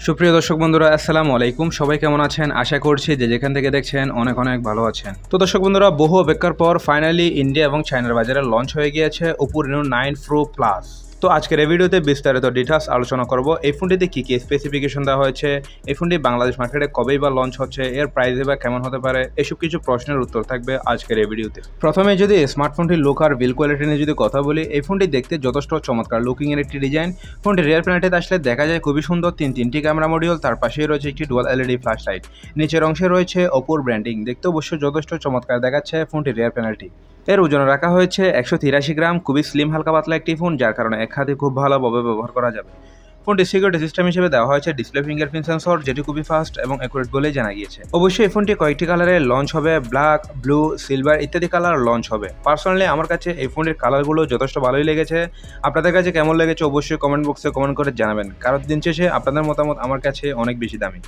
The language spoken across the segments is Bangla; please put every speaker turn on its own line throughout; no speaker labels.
সুপ্রিয় দর্শক বন্ধুরা, আসসালামু আলাইকুম। সবাই কেমন আছেন? আশা করছি যে যেখান থেকে দেখছেন অনেক অনেক ভালো আছেন। তো দর্শক বন্ধুরা, বহু অপেক্ষার পর ফাইনালি ইন্ডিয়া এবং চায়নার বাজারে লঞ্চ হয়ে গিয়েছে Oppo Reno 9 Pro Plus। তো আজকের এই ভিডিওতে বিস্তারিত ডিটেইলস আলোচনা করব। এই ফোনটিতে কী কী স্পেসিফিকেশন দেওয়া হয়েছে, এই ফোনটি বাংলাদেশ মার্কেটে কবেই বা লঞ্চ হচ্ছে, এর প্রাইসে বা কেমন হতে পারে, এসব কিছু প্রশ্নের উত্তর থাকবে আজকের এই ভিডিওতে। প্রথমে যদি স্মার্টফোনটির লুক আর বিল কোয়ালিটি নিয়ে যদি কথা বলি, এই ফোনটি দেখতে যথেষ্ট চমৎকার লুকিং এর একটি ডিজাইন। ফোনটি রিয়ার প্যানেলটিতে আসলে দেখা যায় খুবই সুন্দর তিনটি ক্যামেরা মডিউল, তার পাশেই রয়েছে একটি ডুয়াল এলইডি ফ্ল্যাশ লাইট। নিচের অংশে রয়েছে ওপোর ব্র্যান্ডিং, দেখতে অবশ্য যথেষ্ট চমৎকার দেখাচ্ছে ফোনটির রিয়ার প্যানেলটি। এর ওজন রাখা হয়েছে 183 গ্রাম, খুবই স্লিম হালকা পাতলা একটি ফোন, যার কারণে এক হাতে খুব ভালোভাবে ব্যবহার করা যাবে। ফোনটি সিকিউরিটি সিস্টেম হিসেবে দেওয়া হয়েছে ডিসপ্লে ফিঙ্গারপ্রিন্ট সেন্সর, যেটি খুবই ফাস্ট এবং অ্যাকুরেট বলেই জানা গিয়েছে। অবশ্যই এই ফোনটি কয়েকটি কালারে লঞ্চ হবে, ব্ল্যাক, ব্লু, সিলভার ইত্যাদি কালার লঞ্চ হবে। পার্সোনালি আমার কাছে এই ফোনটির কালারগুলো যথেষ্ট ভালোই লেগেছে। আপনাদের কাছে কেমন লেগেছে অবশ্যই কমেন্ট বক্সে কমেন্ট করে জানাবেন, কারণ দিন শেষে আপনাদের মতামত আমার কাছে অনেক বেশি দামি।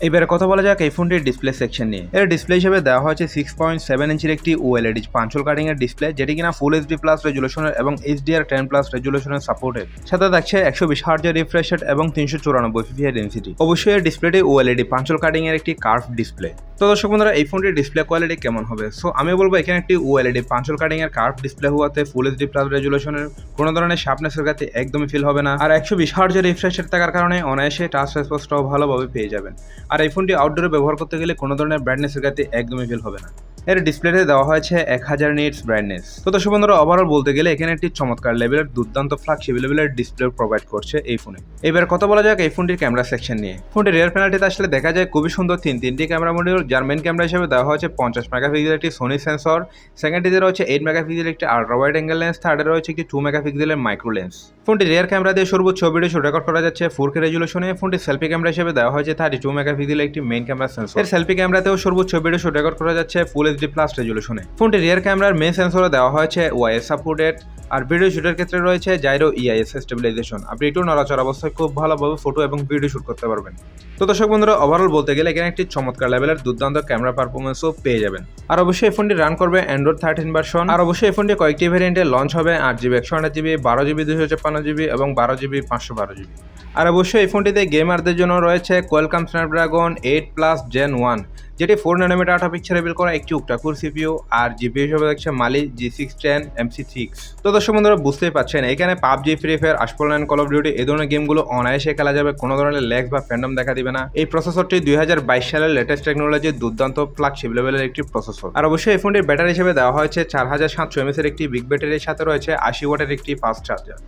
এবারে কথা বলা যাক এই ফোনটির ডিসপ্লে সেকশন নিয়ে। এর ডিসপ্লে হিসেবে দেওয়া হয়েছে 6.7 ইঞ্চির একটি ওএলইডি পাঞ্চল কাটিং এর ডিসপ্লে, যেটি কিনা ফুল এইচডি প্লাস রেজুলেশনের এবং HDR10 প্লাস রেজুলেশনের সাপোর্টেড। সাথে থাকছে 120 হার্জের রিফ্রেশ রেট এবং 394 পিপিআই ডেনসিটি। অবশ্যই এর ডিসপ্লেটি ওএলইডি পাঞ্চল কাটিং এর একটি কার্ভ ডিসপ্লে। তো দর্শক বন্ধুরা, এই ফোনটির ডিসপ্লে কোয়ালিটি কেমন হবে? সো আমি বলবো এখানে একটি ওএলইডি পাঞ্চল কাটিং এর কার্ভ ডিসপ্লে হওয়াতে ফুল এইচডি প্লাস রেজুলেশনের কোনো ধরনের শার্পনেসের কাছে একদমই ফিল হবে না। আর 120 হার্জের রিফ্রেশ রেট থাকার কারণে অনায়াসে টাচ রেসপন্সটাও ভালোভাবে পেয়ে যাবেন। আর এই ফোনটি আউটডোরে ব্যবহার করতে গেলে কোনো ধরনের ব্রাইটনেসের কাছে একদমই ফিল হবে না। এর ডিসপ্লেতে দেওয়া হয়েছে 1000 নিটস ব্রাইটনেস। তো দর্শক বন্ধুরা, ওভারঅল বলতে গেলে এখানে একটি চমৎকার লেভেলের দুর্দান্ত ফ্ল্যাগশিপ লেভেলের ডিসপ্লে প্রোভাইড করছে এই ফোনে। এবার কথা বলা যাক এই ফোনটির ক্যামেরা সেকশন নিয়ে। ফোনটির রিয়ার প্যানেলটিতে আসলে দেখা যায় খুবই সুন্দর তিনটি ক্যামেরা মডিউল, যার মেইন ক্যামেরা হিসেবে দেওয়া হয়েছে 50 মেগাপিক্সেলের একটি সোনি সেন্সর। সেকেন্ডটিতে রয়েছে 8 মেগাপিক্সেলের একটি আল্ট্রা ওয়াইড অ্যাঙ্গেল লেন্স, থার্ডে রয়েছে একটি 2 মেগাপিক্সেলের মাইক্রো লেন্স। ফোনটি রিয়ার ক্যামেরা দিয়ে সর্বোচ্চ ভিডিও শুট রেকর্ড করা যাচ্ছে 4K রেজুলেশনে। ফোনটি সেলফি ক্যামেরা হিসেবে দেওয়া হয়েছে 32 মেগাপিক্সেলের একটি মেইন ক্যামেরা সেন্সর। এর সেলফি ক্যামেরাতেও সর্বোচ্চ ভিডিও শুট রেকর্ড করা যাচ্ছে ফুল এইচডি প্লাস রেজুলেশনে। ফোনটি রিয়ার ক্যামেরার মেইন সেন্সরে দেওয়া হয়েছে ওয়াইএস সাপোর্টেড। আর ভিডিও শুটের ক্ষেত্রে রয়েছে জাইরো ইআইএস স্টেবিলাইজেশন। আপনি একটু নড়াচড়া অবস্থায় খুব ভালোভাবে ফটো এবং ভিডিও শুট করতে পারবেন। তো দর্শক বন্ধুরা, ওভারঅল বলতে গেলে এখানে একটি চমৎকার লেভেলের দুর্দান্ত ক্যামেরা পারফরমেন্সও পেয়ে যাবেন। আর অবশ্যই এই ফোনটি রান করবে অ্যান্ড্রয়েড 13 ভার্সন। আর অবশ্যই এই ফোনটি কয়েকটি ভ্যারিয়েন্টে লঞ্চ হবে, 8GB 128GB, 12GB 256GB এবং 12GB 512GB। আর অবশ্যই এই ফোনটিতে গেমারদের জন্য রয়েছে কোয়ালকম স্ন্যাপড্রাগন 8+ Gen 1, যেটি 4 ন্যানোমিটার 8 পিক্সেল লেভেল করা একটি octa-core CPU। আর জিপি হিসেবে দেখছে মালি G610 MC6। তো দর্শক বন্ধুরা, বুঝতেই পারছেন এখানে PUBG, ফ্রি ফায়ার, আশপোলান, কল অফ ডিউটি এই ধরনের গেমগুলো অনায়াসে খেলা যাবে, কোনো ধরনের ল্যাগ বা ফ্যান্ডম দেখা দিবে না। এই প্রসেসরটি 2022 সালের লেটেস্ট টেকনোলজির দুর্দান্ত ফ্ল্যাগশিপ লেভেলের একটি প্রসেসর। আর অবশ্যই এই ফোনটির ব্যাটারি হিসেবে দেওয়া হয়েছে 4700 mAh এর একটি বিগ ব্যাটারির সাথে রয়েছে 80 ওয়াটের একটি ফাস্ট চার্জার।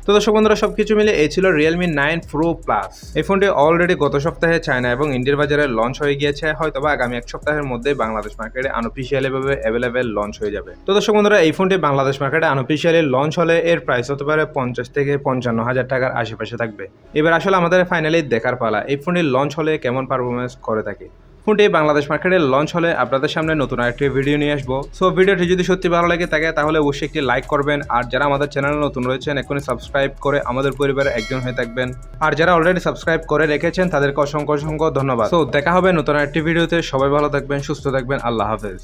তো দর্শক বন্ধুরা, সবকিছু মিলে এই ছিল Realme 9 Pro Plus। এই ফোনটি অলরেডি গত সপ্তাহে চায়না এবং ইন্ডিয়ার বাজারে লঞ্চ হয়ে গিয়েছে, হয়তোবা আগামী এক সপ্তাহের মধ্যে বাংলাদেশ মার্কেটে আনঅফিসিয়ালি ভাবে অ্যাভেলেবেল লঞ্চ হয়ে যাবে। তো দর্শক বন্ধুরা, এই ফোনটি বাংলাদেশ মার্কেটে আনঅফিসিয়ালি লঞ্চ হলে এর প্রাইস হতে পারে 50 থেকে 55 হাজার টাকার আশেপাশে থাকবে। এবার আসলে আমাদের ফাইনালি দেখার পালা এই ফোনটি লঞ্চ হলে কেমন পারফরমেন্স করে থাকে। ফোনটি বাংলাদেশ মার্কেটে লঞ্চ হলে আপনাদের সামনে নতুন আরেকটি ভিডিও নিয়ে আসবো। সো ভিডিওটি যদি সত্যি ভালো লাগে থাকে তাহলে অবশ্যই একটি লাইক করবেন। আর যারা আমাদের চ্যানেলে নতুন রয়েছেন এখনই সাবস্ক্রাইব করে আমাদের পরিবারের একজন হয়ে থাকবেন। আর যারা অলরেডি সাবস্ক্রাইব করে রেখেছেন তাদেরকে অসংখ্য ধন্যবাদ। সো দেখা হবে নতুন আরেকটি ভিডিওতে। সবাই ভালো থাকবেন, সুস্থ থাকবেন। আল্লাহ হাফেজ।